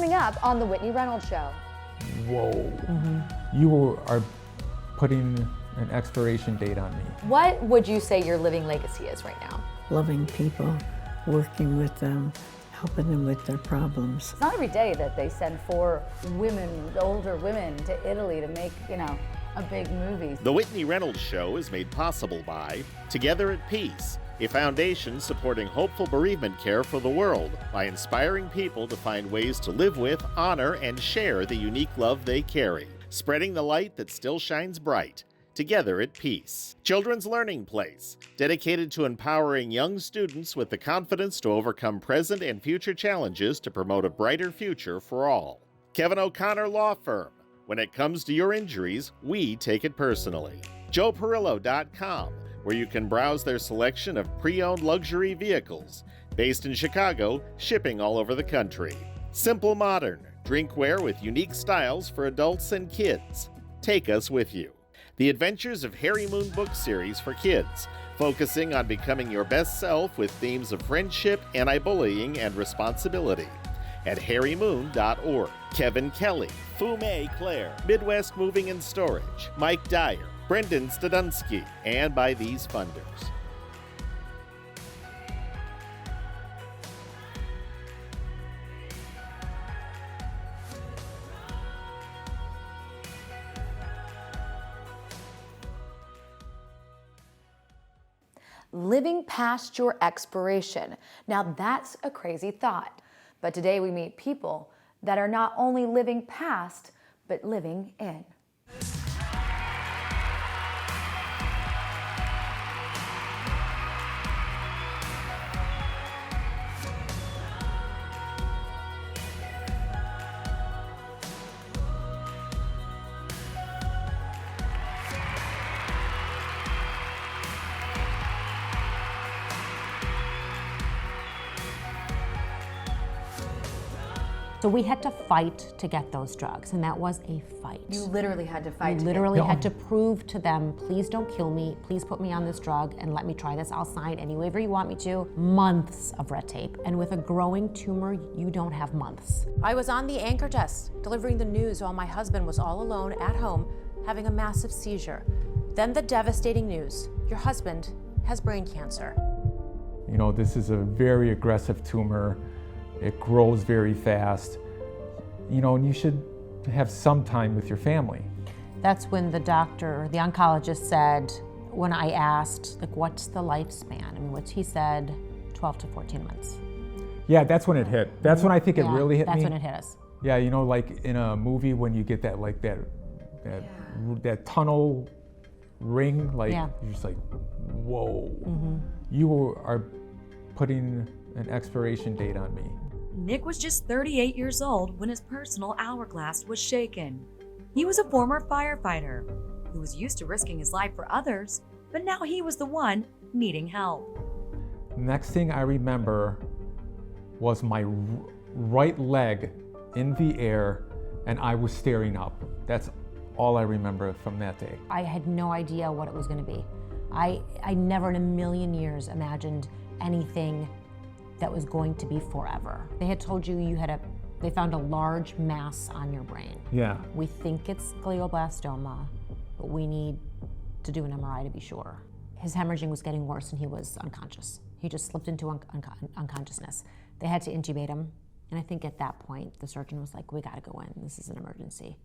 coming up on The Whitney Reynolds Show. Whoa. You are putting an expiration date on me. What would you say your living legacy is right now? Loving people, working with them, helping them with their problems. It's not every day that they send 4 women, older women, to Italy to make, a big movie. The Whitney Reynolds Show is made possible by Together at Peace, a foundation supporting hopeful bereavement care for the world by inspiring people to find ways to live with, honor, and share the unique love they carry, spreading the light that still shines bright. Together at Peace. Children's Learning Place, dedicated to empowering young students with the confidence to overcome present and future challenges to promote a brighter future for all. Kevin O'Connor Law Firm. When it comes to your injuries, we take it personally. JoePerillo.com, where you can browse their selection of pre-owned luxury vehicles. Based in Chicago, shipping all over the country. Simple Modern, drinkware with unique styles for adults and kids. Take us with you. The Adventures of Harry Moon book series for kids, focusing on becoming your best self with themes of friendship, anti-bullying, and responsibility. At harrymoon.org. Kevin Kelly, Fume Claire, Midwest Moving and Storage, Mike Dyer, Brendan Stadunsky, and by these funders. Living past your expiration. Now that's a crazy thought. But today we meet people that are not only living past, but living in. So we had to fight to get those drugs, and that was a fight. You literally had to fight. We literally had to prove to them, please don't kill me, please put me on this drug and let me try this. I'll sign any waiver you want me to. Months of red tape. And with a growing tumor, you don't have months. I was on the anchor desk, delivering the news while my husband was all alone at home, having a massive seizure. Then the devastating news, your husband has brain cancer. This is a very aggressive tumor. It grows very fast, and you should have some time with your family. That's when the doctor, the oncologist said, when I asked, what's the lifespan? He said 12 to 14 months. Yeah, that's when it hit. That's when I think it really hit me. That's when it hit us. Yeah, like in a movie when you get that, that tunnel ring, you're just like, whoa. You are putting an expiration date on me. Nick was just 38 years old when his personal hourglass was shaken. He was a former firefighter who was used to risking his life for others, but now he was the one needing help. Next thing I remember was my right leg in the air and I was staring up. That's all I remember from that day. I had no idea what it was going to be. I never in a million years imagined anything that was going to be forever. They had told you they found a large mass on your brain. Yeah. We think it's glioblastoma, but we need to do an MRI to be sure. His hemorrhaging was getting worse and he was unconscious. He just slipped into unconsciousness. They had to intubate him, and I think at that point the surgeon was like, we gotta go in, this is an emergency.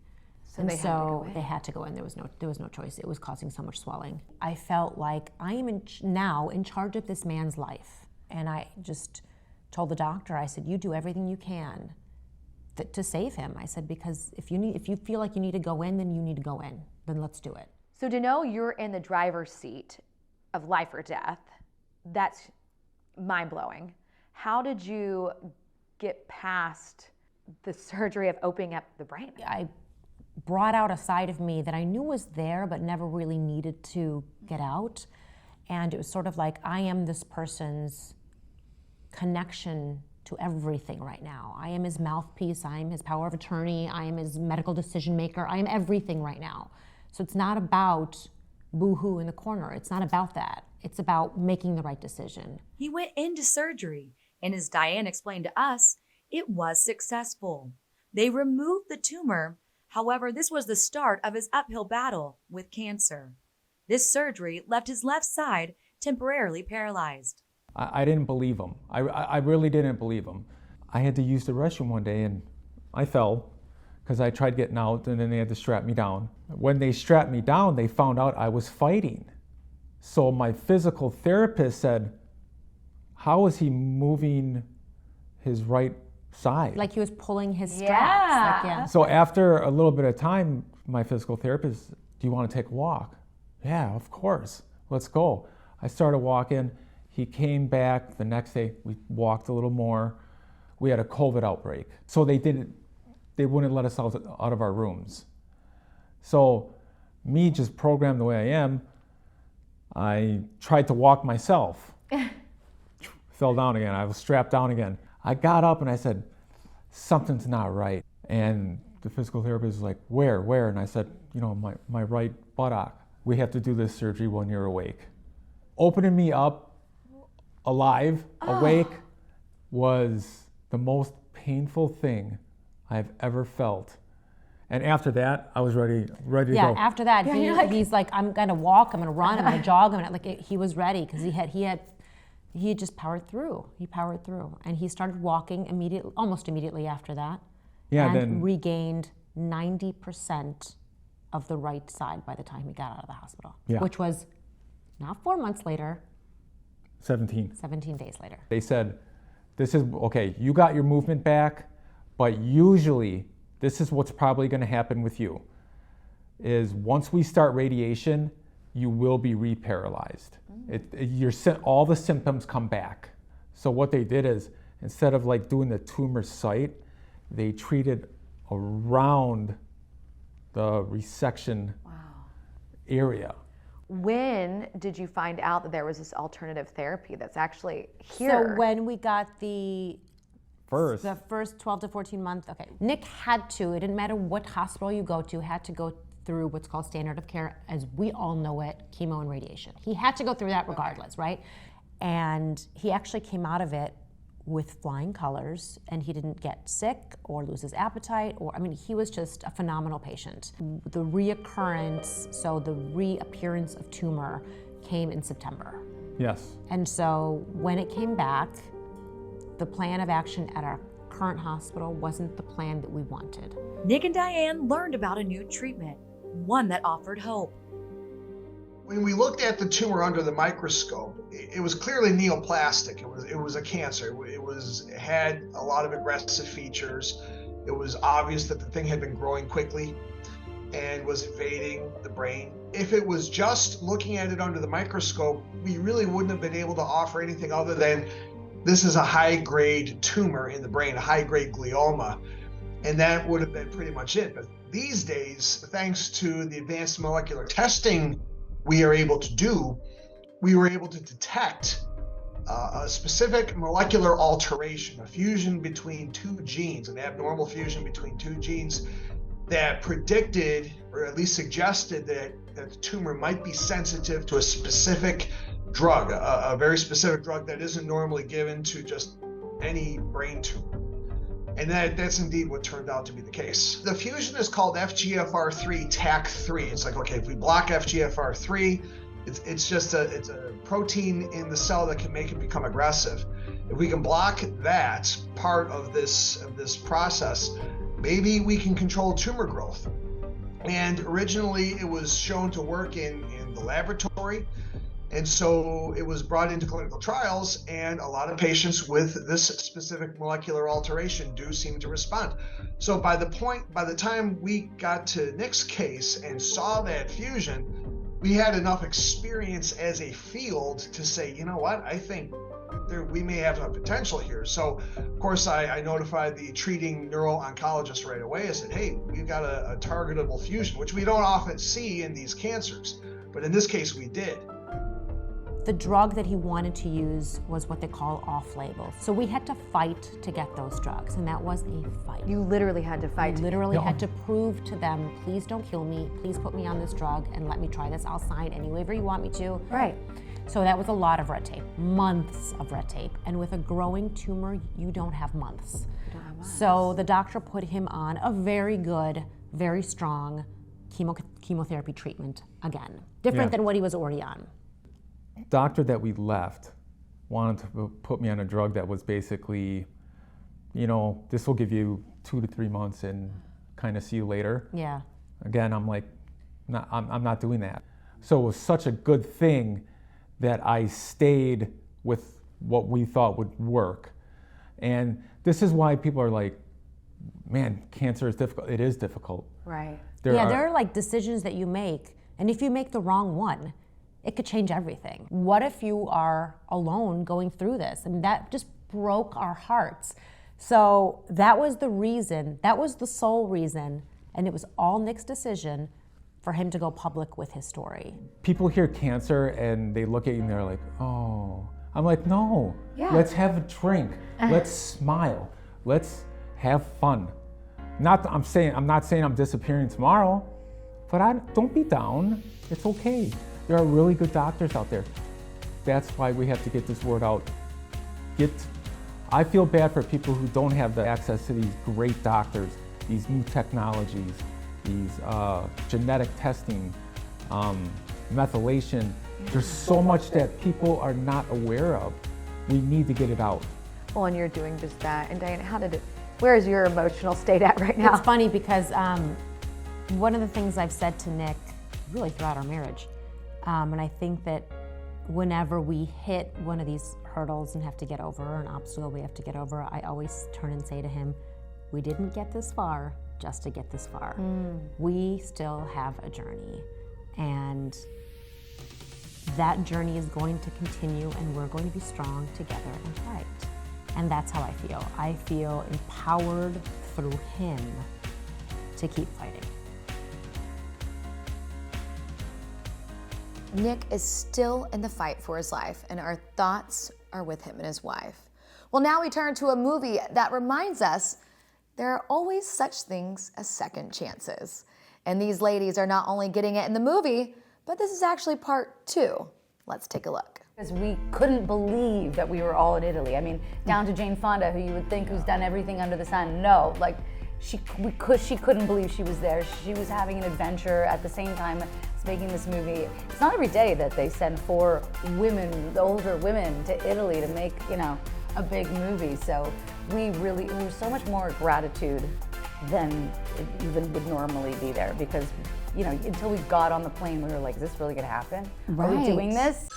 So they had to go in. There was no choice. It was causing so much swelling. I felt like I am now in charge of this man's life. And I just told the doctor, I said, you do everything you can to save him. I said, because if you feel like you need to go in, then you need to go in. Then let's do it. So to know you're in the driver's seat of life or death, that's mind-blowing. How did you get past the surgery of opening up the brain? I brought out a side of me that I knew was there but never really needed to get out. And it was sort of like, I am this person's connection to everything right now. I am his mouthpiece, I am his power of attorney, I am his medical decision maker, I am everything right now. So it's not about boo-hoo in the corner. It's not about that. It's about making the right decision. He went into surgery, and as Diane explained to us, it was successful. They removed the tumor. However, this was the start of his uphill battle with cancer. This surgery left his left side temporarily paralyzed. I didn't believe him. I really didn't believe him. I had to use the restroom one day and I fell because I tried getting out and then they had to strap me down. When they strapped me down, they found out I was fighting. So my physical therapist said, how is he moving his right side? Like he was pulling his straps. Yeah. Like, yeah. So after a little bit of time, my physical therapist, do you want to take a walk? Yeah, of course. Let's go. I started walking. He came back the next day. We walked a little more. We had a COVID outbreak. So they wouldn't let us out of our rooms. So me just programmed the way I am, I tried to walk myself. Fell down again. I was strapped down again. I got up and I said, something's not right. And the physical therapist was like, where? And I said, my right buttock. We have to do this surgery when you're awake. Opening me up alive, awake, was the most painful thing I've ever felt. And after that, I was ready to go. Yeah, after that, he's like, I'm gonna walk, I'm gonna run, I'm gonna jog, he was ready because he had just powered through. He powered through, and he started walking almost immediately after that. Yeah, and then regained 90% of the right side by the time he got out of the hospital, which was not 4 months later, 17 days later. They said, this is, okay, you got your movement back, but usually this is what's probably gonna happen with you, is once we start radiation, you will be re-paralyzed. All the symptoms come back. So what they did is, instead of like doing the tumor site, they treated around the resection area. When did you find out that there was this alternative therapy that's actually here? So when we got the First, 12 to 14 month, Nick had to, it didn't matter what hospital you go to, had to go through what's called standard of care, as we all know it, chemo and radiation. He had to go through that regardless, right? And he actually came out of it with flying colors, and he didn't get sick or lose his appetite, he was just a phenomenal patient. The reoccurrence, so the reappearance of tumor came in September. yes. And so when it came back, the plan of action at our current hospital wasn't the plan that we wanted. Nick and Diane learned about a new treatment, one that offered hope. When we looked at the tumor under the microscope, it was clearly neoplastic. It was a cancer. It had a lot of aggressive features. It was obvious that the thing had been growing quickly and was invading the brain. If it was just looking at it under the microscope, we really wouldn't have been able to offer anything other than this is a high-grade tumor in the brain, a high-grade glioma, and that would have been pretty much it. But these days, thanks to the advanced molecular testing we are able to do, we were able to detect a specific molecular alteration, a fusion between two genes, an abnormal fusion between two genes that predicted, or at least suggested, that the tumor might be sensitive to a specific drug, a very specific drug that isn't normally given to just any brain tumor. And that's indeed what turned out to be the case. The fusion is called FGFR3 TAC3. It's like, okay, if we block FGFR3, it's a protein in the cell that can make it become aggressive. If we can block that part of this process, maybe we can control tumor growth. And originally it was shown to work in the laboratory. And so it was brought into clinical trials, and a lot of patients with this specific molecular alteration do seem to respond. So by the time we got to Nick's case and saw that fusion, we had enough experience as a field to say, you know what, I think we may have a potential here. So of course I notified the treating neuro-oncologist right away. I said, hey, we've got a targetable fusion, which we don't often see in these cancers, but in this case we did. The drug that he wanted to use was what they call off-label. So we had to fight to get those drugs, and that was a fight. You literally had to fight. We literally had to prove to them, please don't kill me, please put me on this drug and let me try this. I'll sign any waiver you want me to. Right. So that was a lot of red tape, months of red tape. And with a growing tumor, you don't have months. So the doctor put him on a very good, very strong chemotherapy treatment again. Different than what he was already on. Doctor that we left wanted to put me on a drug that was basically, this will give you 2 to 3 months and kind of see you later. Yeah. Again, I'm like, I'm not doing that. So it was such a good thing that I stayed with what we thought would work. And this is why people are like, man, cancer is difficult. It is difficult. Right. There are like decisions that you make, and if you make the wrong one, it could change everything. What if you are alone going through this? I mean, that just broke our hearts. So that was the reason, that was the sole reason, and it was all Nick's decision for him to go public with his story. People hear cancer and they look at you and they're like, oh. I'm like, no, let's have a drink. Let's smile. Let's have fun. I'm not saying I'm disappearing tomorrow, but don't be down. It's okay. There are really good doctors out there. That's why we have to get this word out. I feel bad for people who don't have the access to these great doctors, these new technologies, these genetic testing, methylation. There's so much that people are not aware of. We need to get it out. Well, and you're doing just that. And Diane, where is your emotional state at right now? It's funny because one of the things I've said to Nick really throughout our marriage, and I think that whenever we hit one of these hurdles and have to get over, or an obstacle we have to get over, I always turn and say to him, we didn't get this far just to get this far. We still have a journey, and that journey is going to continue, and we're going to be strong together and fight. And that's how I feel. I feel empowered through him to keep fighting. Nick is still in the fight for his life, and our thoughts are with him and his wife. Well, now we turn to a movie that reminds us there are always such things as second chances. And these ladies are not only getting it in the movie, but this is actually part 2. Let's take a look. Because we couldn't believe that we were all in Italy. I mean, down to Jane Fonda, who you would think who's done everything under the sun. No, like she couldn't believe she was there. She was having an adventure at the same time as making this movie. It's not every day that they send 4 women, older women, to Italy to make, a big movie. So it was so much more gratitude than it even would normally be there, because until we got on the plane, we were like, is this really gonna happen? Are we doing this?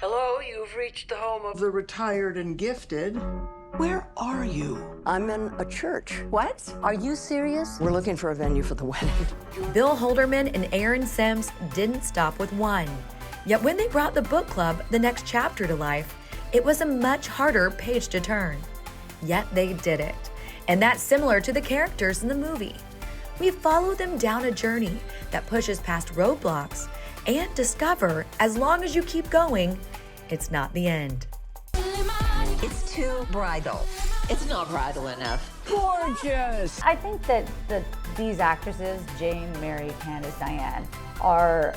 Hello, you've reached the home of the retired and gifted. Where are you? I'm in a church. What? Are you serious? We're looking for a venue for the wedding. Bill Holderman and Aaron Sims didn't stop with one. Yet when they brought the book club The Next Chapter to life, it was a much harder page to turn. Yet they did it. And that's similar to the characters in the movie. We follow them down a journey that pushes past roadblocks and discover, as long as you keep going, it's not the end. It's too bridal. It's not bridal enough. Gorgeous! I think that these actresses, Jane, Mary, Candace, Diane, are,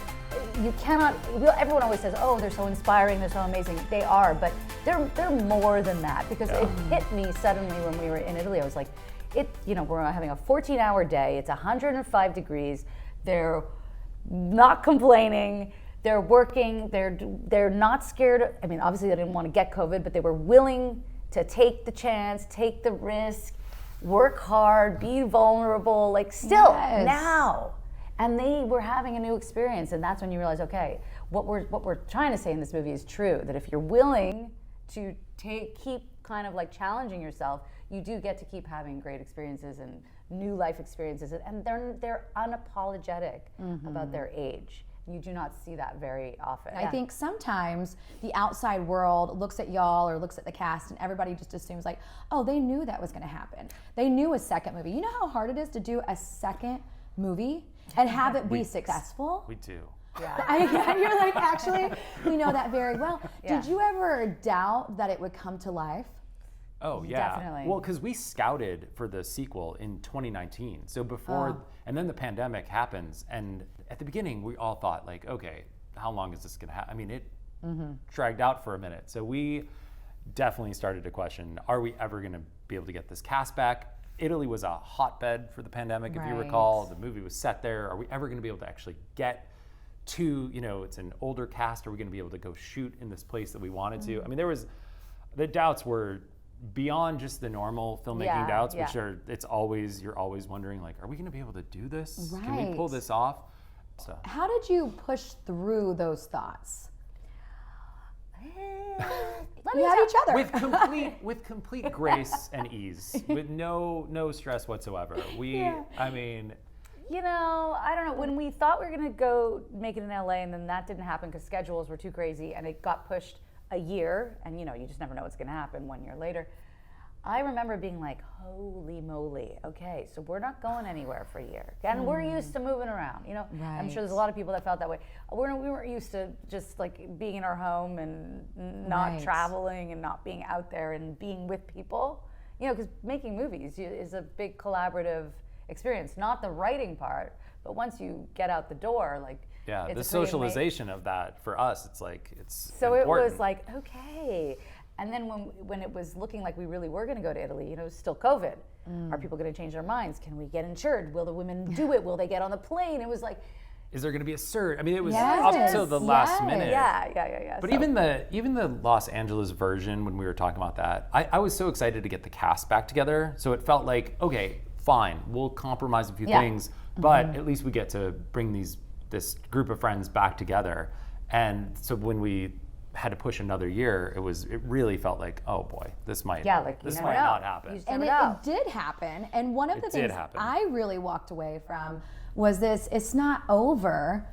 everyone always says, oh, they're so inspiring, they're so amazing. They are, but they're more than that, because it hit me suddenly when we were in Italy. I was like, we're having a 14-hour day, it's 105 degrees, they're not complaining, they're working, they're not scared. I mean, obviously they didn't want to get COVID, but they were willing to take the chance, take the risk, work hard, be vulnerable, now. And they were having a new experience, and that's when you realize, okay, what we're trying to say in this movie is true, that if you're willing to keep kind of like challenging yourself, you do get to keep having great experiences and new life experiences, and they're unapologetic about their age. You do not see that very often. I think sometimes the outside world looks at y'all or looks at the cast, and everybody just assumes like, oh, they knew that was going to happen. They knew a second movie. You know how hard it is to do a second movie and have it be successful? We do. Yeah. You're like, actually, we know that very well. Did you ever doubt that it would come to life? Oh, yeah. Definitely. Well, because we scouted for the sequel in 2019. So before, and then the pandemic happens. And at the beginning, we all thought, like, okay, how long is this going to happen? I mean, dragged out for a minute. So we definitely started to question, are we ever going to be able to get this cast back? Italy was a hotbed for the pandemic, if you recall. The movie was set there. Are we ever going to be able to actually get to, it's an older cast. Are we going to be able to go shoot in this place that we wanted to? I mean, the doubts were beyond just the normal filmmaking doubts, which are, you're always wondering, like, are we going to be able to do this? Can we pull this off? So. How did you push through those thoughts? We have each other. with complete grace and ease, with no stress whatsoever. I mean, I don't know. When we thought we were going to go make it in LA, and then that didn't happen because schedules were too crazy, and it got pushed a year, and you just never know what's going to happen 1 year later. I remember being like, holy moly, okay, so we're not going anywhere for a year. And we're used to moving around, I'm sure there's a lot of people that felt that way. We weren't used to just like being in our home and not traveling and not being out there and being with people, because making movies is a big collaborative experience, not the writing part, but once you get out the door, like, the socialization of that for us, it's so important. It was like, okay. And then when it was looking like we really were going to go to Italy, it was still COVID. Are people going to change their minds? Can we get insured? Will the women do it? Will they get on the plane? It was like, is there going to be a surge? I mean, it was up till the last minute. Yeah. But even the Los Angeles version, when we were talking about that, I was so excited to get the cast back together. So it felt like, okay, fine, we'll compromise a few things, but at least we get to bring this group of friends back together. And so when we had to push another year, it really felt like, oh boy, this might not happen. And it did happen. And one of the things I really walked away from was this: it's not over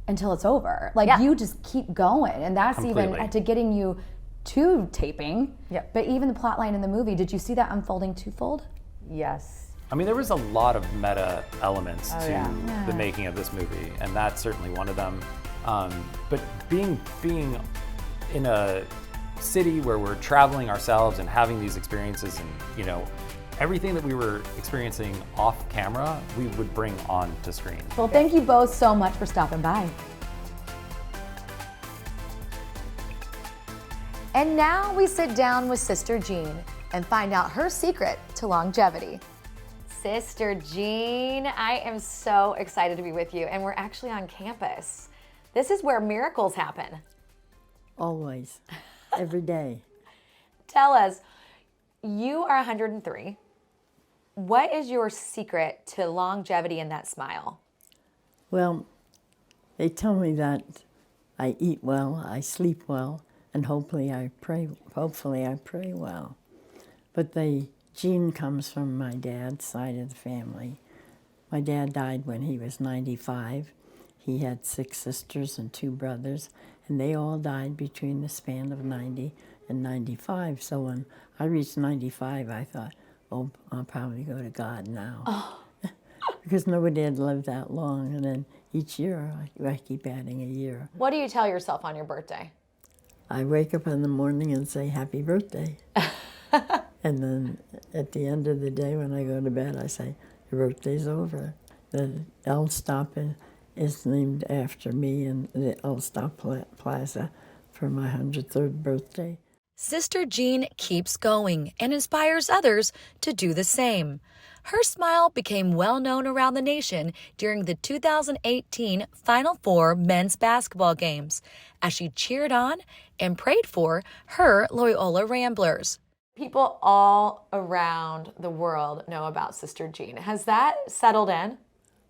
until it's over. Like you just keep going, and that's even to getting you to taping. But even the plot line in the movie, did you see that unfolding twofold? Yes. I mean, there was a lot of meta elements to the making of this movie, and that's certainly one of them. But being in a city where we're traveling ourselves and having these experiences, and everything that we were experiencing off camera, we would bring on to screen. Well, thank you both so much for stopping by. And now we sit down with Sister Jean and find out her secret to longevity. Sister Jean, I am so excited to be with you, and we're actually on campus. This is where miracles happen. Always, every day. Tell us, you are 103. What is your secret to longevity in that smile? Well, they tell me that I eat well, I sleep well, and hopefully I pray well. But the gene comes from my dad's side of the family. My dad died when he was 95. He had 6 sisters and 2 brothers, and they all died between the span of 90 and 95. So when I reached 95, I thought, oh, I'll probably go to God now. Oh. Because nobody had lived that long. And then each year, I keep adding a year. What do you tell yourself on your birthday? I wake up in the morning and say, happy birthday. And then at the end of the day, when I go to bed, I say, your birthday's over. The El Stop is named after me, and the El Stop Plaza for my 103rd birthday. Sister Jean keeps going and inspires others to do the same. Her smile became well known around the nation during the 2018 Final Four men's basketball games as she cheered on and prayed for her Loyola Ramblers. People all around the world know about Sister Jean. Has that settled in?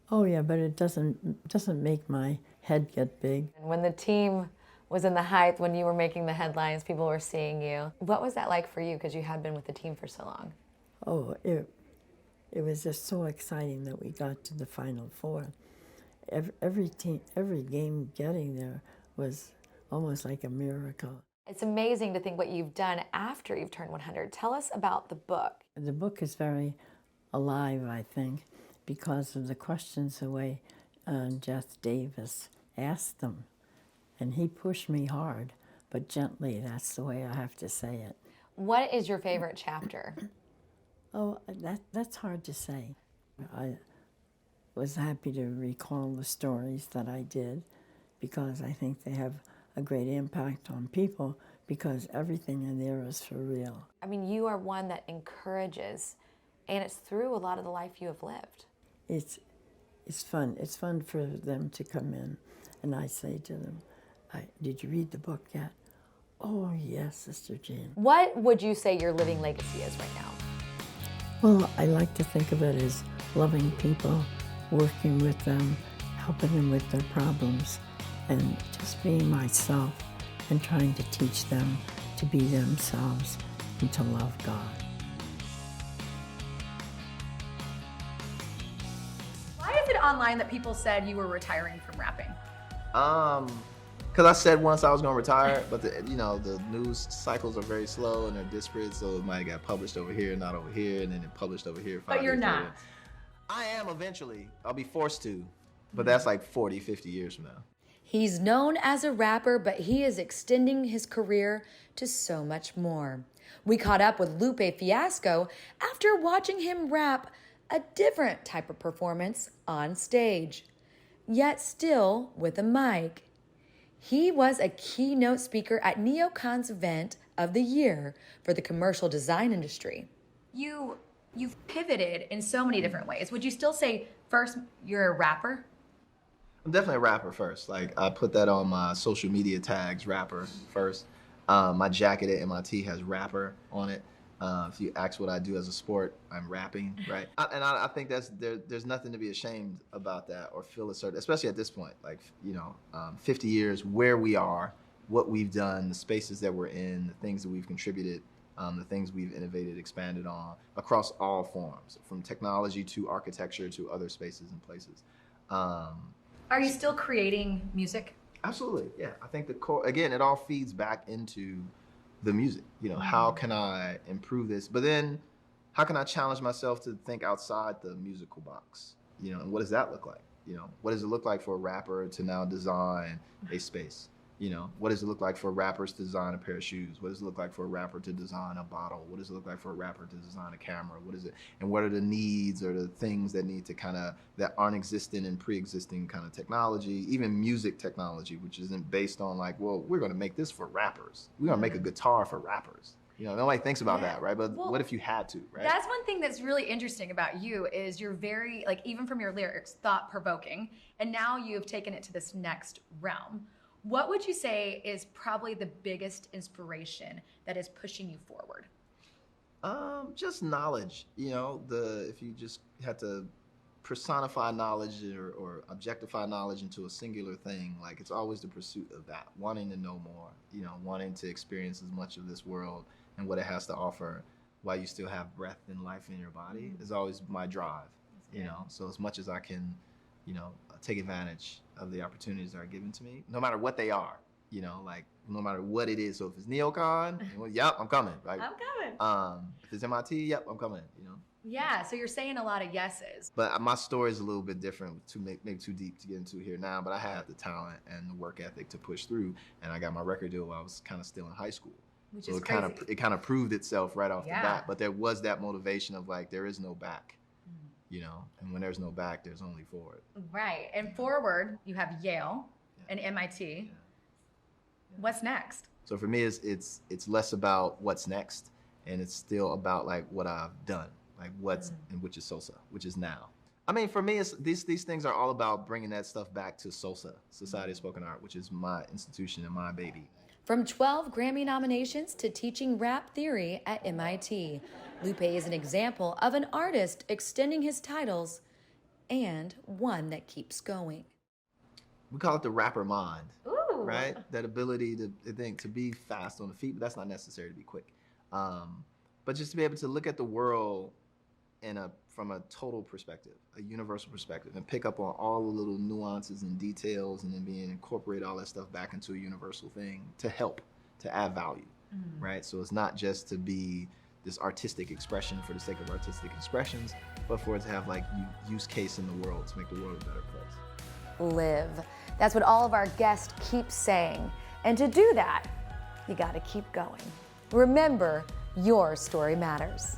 Oh yeah, but it doesn't make my head get big. When the team was in the hype, when you were making the headlines, people were seeing you. What was that like for you, because you had been with the team for so long? Oh, it was just so exciting that we got to the Final Four. Every game getting there was almost like a miracle. It's amazing to think what you've done after you've turned 100. Tell us about the book. The book is very alive, I think, because of the questions the way Jeff Davis asked them. And he pushed me hard, but gently. That's the way I have to say it. What is your favorite chapter? Oh, that's hard to say. I was happy to recall the stories that I did, because I think they have a great impact on people because everything in there is for real. I mean, you are one that encourages, and it's through a lot of the life you have lived. It's fun. It's fun for them to come in, and I say to them, did you read the book yet? Oh, yes, Sister Jean. What would you say your living legacy is right now? Well, I like to think of it as loving people, working with them, helping them with their problems, and just being myself and trying to teach them to be themselves and to love God. Why is it online that people said you were retiring from rapping? Because I said once I was going to retire, but the news cycles are very slow and they're disparate, so it might get published over here, not over here, and then it published over here. But you're not. I am eventually. I'll be forced to, but that's like 40, 50 years from now. He's known as a rapper, but he is extending his career to so much more. We caught up with Lupe Fiasco after watching him rap a different type of performance on stage, yet still with a mic. He was a keynote speaker at NeoCon's event of the year for the commercial design industry. You've pivoted in so many different ways. Would you still say first you're a rapper? I'm definitely a rapper first. Like, I put that on my social media tags, rapper first. My jacket at MIT has rapper on it. If you ask what I do as a sport, I'm rapping, right? I think there's nothing to be ashamed about that or feel a certain, especially at this point, like, 50 years, where we are, what we've done, the spaces that we're in, the things that we've contributed, the things we've innovated, expanded on across all forms, from technology to architecture to other spaces and places. Are you still creating music? Absolutely, yeah. I think the core, again, it all feeds back into the music. How can I improve this? But then how can I challenge myself to think outside the musical box? And what does that look like? What does it look like for a rapper to now design a space? What does it look like for rappers to design a pair of shoes? What does it look like for a rapper to design a bottle? What does it look like for a rapper to design a camera? What is it? And what are the needs or the things that need to that aren't existing in pre-existing kind of technology, even music technology, which isn't based on like, well, we're going to make this for rappers. We're going to make a guitar for rappers. Nobody thinks about that, right? But what if you had to, right? That's one thing that's really interesting about you is you're very, like, even from your lyrics, thought-provoking, and now you've taken it to this next realm. What would you say is probably the biggest inspiration that is pushing you forward? Just knowledge. If you just had to personify knowledge or objectify knowledge into a singular thing, like, it's always the pursuit of that, wanting to know more, wanting to experience as much of this world and what it has to offer while you still have breath and life in your body is always my drive, So as much as I can, take advantage of the opportunities that are given to me, no matter what they are, like, no matter what it is. So if it's NeoCon, yep, I'm coming. Right? I'm coming. If it's MIT, yep, I'm coming, Yeah, so you're saying a lot of yeses. But my story is a little bit different, maybe too deep to get into here now, but I had the talent and the work ethic to push through, and I got my record deal while I was kind of still in high school. Which so is it kind of proved itself right off the bat, but there was that motivation of like, there is no back. And when there's no back, there's only forward. Right. And forward, you have Yale and MIT. Yeah. What's next? So for me, it's less about what's next, and it's still about like what I've done, like and which is SOSA, which is now. I mean, for me, these things are all about bringing that stuff back to SOSA, Society of Spoken Art, which is my institution and my baby. From 12 Grammy nominations to teaching rap theory at MIT, Lupe is an example of an artist extending his titles and one that keeps going. We call it the rapper mind, Ooh. Right? That ability to be fast on the feet, but that's not necessary to be quick. But just to be able to look at the world from a total perspective, a universal perspective, and pick up on all the little nuances and details, and then incorporate all that stuff back into a universal thing to help, to add value, right? So it's not just to be this artistic expression for the sake of artistic expressions, but for it to have like use case in the world to make the world a better place. Live. That's what all of our guests keep saying. And to do that, you gotta keep going. Remember, your story matters.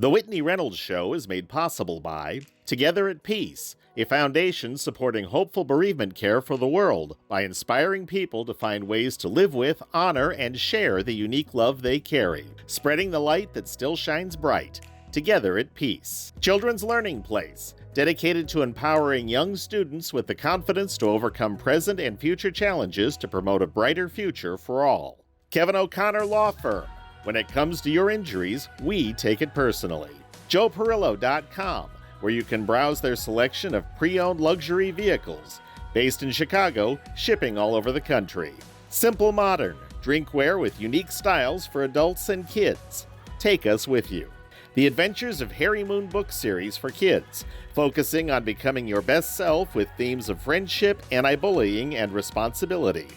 The Whitney Reynolds Show is made possible by Together at Peace, a foundation supporting hopeful bereavement care for the world by inspiring people to find ways to live with, honor, and share the unique love they carry, spreading the light that still shines bright. Together at Peace. Children's Learning Place, dedicated to empowering young students with the confidence to overcome present and future challenges to promote a brighter future for all. Kevin O'Connor Law Firm. When it comes to your injuries, we take it personally. JoePerillo.com, where you can browse their selection of pre-owned luxury vehicles. Based in Chicago, shipping all over the country. Simple Modern, drinkware with unique styles for adults and kids. Take us with you. The Adventures of Harry Moon book series for kids, focusing on becoming your best self with themes of friendship, anti-bullying, and responsibility.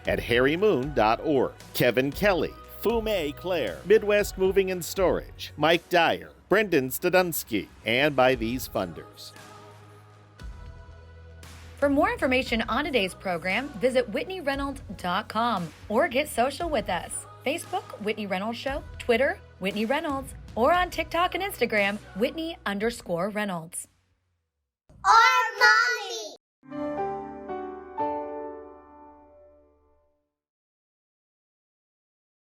At harrymoon.org. Kevin Kelly, Fume Claire, Midwest Moving and Storage, Mike Dyer, Brendan Stadunsky, and by these funders. For more information on today's program, visit WhitneyReynolds.com or get social with us. Facebook, Whitney Reynolds Show, Twitter, Whitney Reynolds, or on TikTok and Instagram, Whitney_Reynolds. I'm